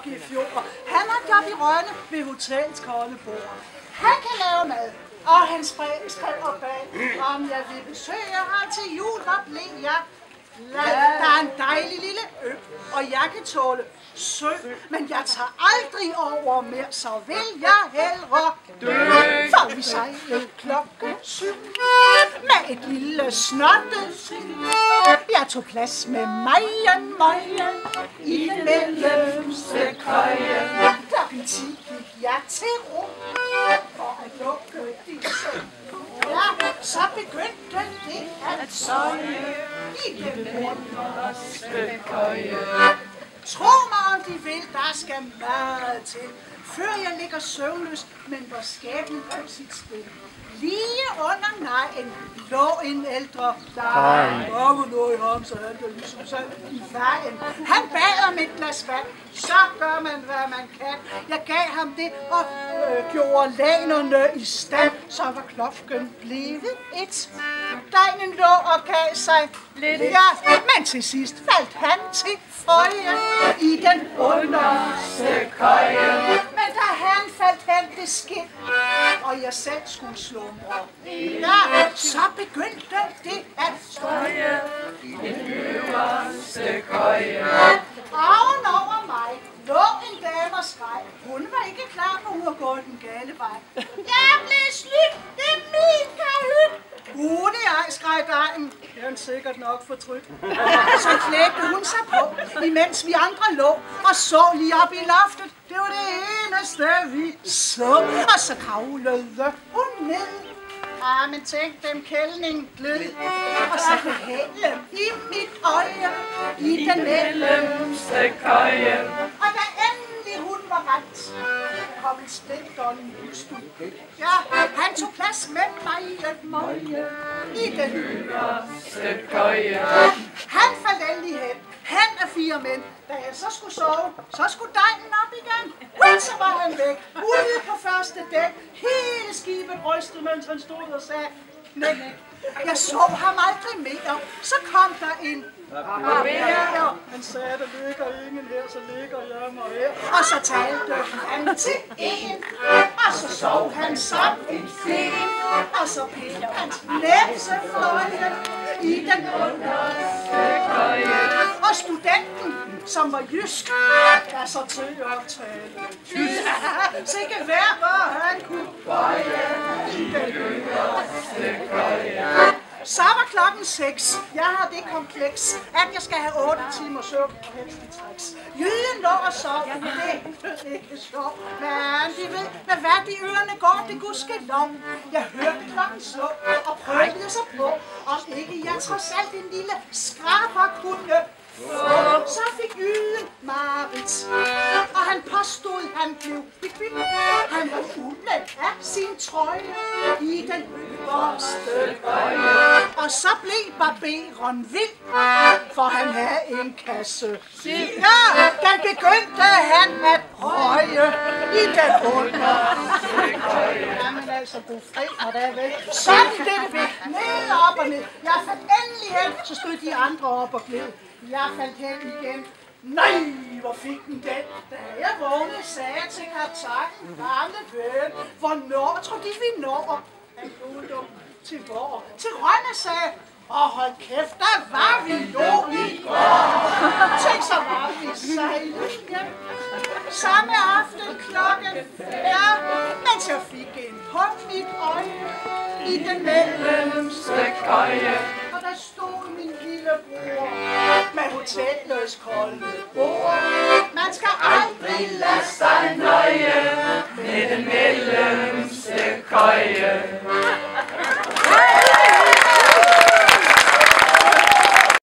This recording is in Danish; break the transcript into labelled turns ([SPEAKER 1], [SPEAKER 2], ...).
[SPEAKER 1] i fjor. Han har job i Rønne ved hotellets kolde bord. Han kan lave mad, og han skriver bag, om jeg vil besøge ham til jul, hvor blev jeg? Der er en dejlig lille ø, og jeg kan tåle sø, men jeg tager aldrig over mere, så vil jeg hellere dø. For vi sejlede 7:00 med et lille snottet skib. Jeg tog plads med Majen i den mellemste køje. 10:00 gik jeg til ro for at lukke disse. Ja, så begyndte det at søje i den underste køje. Tro mig, om de vil, der skal meget til, før jeg ligger søvnløs, men hvor skæbnen på sit spil. Lige under nejen lå en ældre dame. Og lå i ham, så han blev ligesom selv i vejen. Han bad om et glas vand. Så gør man, hvad man kan. Jeg gav ham det og gjorde lænerne i stand. Så var klokken blevet 1. Degnen lå og gav sig lidt. Ja, men til sidst faldt han til føje i den underste køje. Men da han faldt hen, det skidt, og jeg selv skulle slumre, ja, så begyndte det at støje i den øverste køje. Ovenover mig lå en dame og skreg. Hun var ikke klar på, at hun var gået den gale vej. Jeg blev snydt! Det er min kahyt! Det ej, skreg dejen. Det er hun sikkert nok fortrydt. Så klædte hun sig på, imens vi andre lå og så lige op i loftet. Det var det eneste, vi så. Og så kravlede hun ned. Ah, men tænk dem kældning gled. Og så blev hælden i mit øje i den mellemste køje. Og da endelig hun var ret, kom en splinteren husstue. Ja, han tog plads med mig i den øverste køje. Han faldt endelig hen. Han er 4 mænd. Da jeg så skulle sove, så skulle degnen op igen. Så var han væk, ude på første dæk. Hele skibet rystede, mens han stod og sagde, nej. Jeg så ham aldrig mere. Så kom der en barber. Han sagde, der ligger ingen her, så ligger jeg mig her. Og så talte han til en. Og så sov han som en sten. Og så pillede hans næsefløje i den underste køje. Og studenten, som var jysk, der så til at tale tysk. Sikke hver, hvor han kunne bøje i den øverste køje. Så var klokken 6. Jeg har det kompleks, at jeg skal have 8 timer søvn og helst i træks. Jyden lå og sov, det er ikke sjovt. Men de ved, med hvad de ørerne går, det gudskelov. Jeg hørte klokken slå og prøvede sig på, om ikke jeg trods alt en lille skraber kunne. Så fik Yden Marit, og han påstod, han blev bevildt. Han var fuld af sin trøje i den øverste køje. Og så blev barberen vild, for han havde en kasse sild. Ja, den begyndte han at røge i den underste køje. Jamen altså, god fred, når det er væk. Sådan blev det væk, ned og op og ned. Jeg faldt endelig hen, så stod de andre op og gled. Jeg faldt hen igen. Nej, hvor fik den den? Da jeg vågnede, sagde jeg til kaptajnen, gamle ven, hvornår tror de vi når? Han gjorde dum til hvor? Til Rønne, sagde. Hold kæft, der var vi jo i går. Tænk, så var vi sejlet hjem. Samme aften klokken 4, mens jeg fik en på mit øje i den mellemste køje. Og der stod min lille bror med hotellets kolde bord. Man skal aldrig lade sig nøje med den mellemste køje.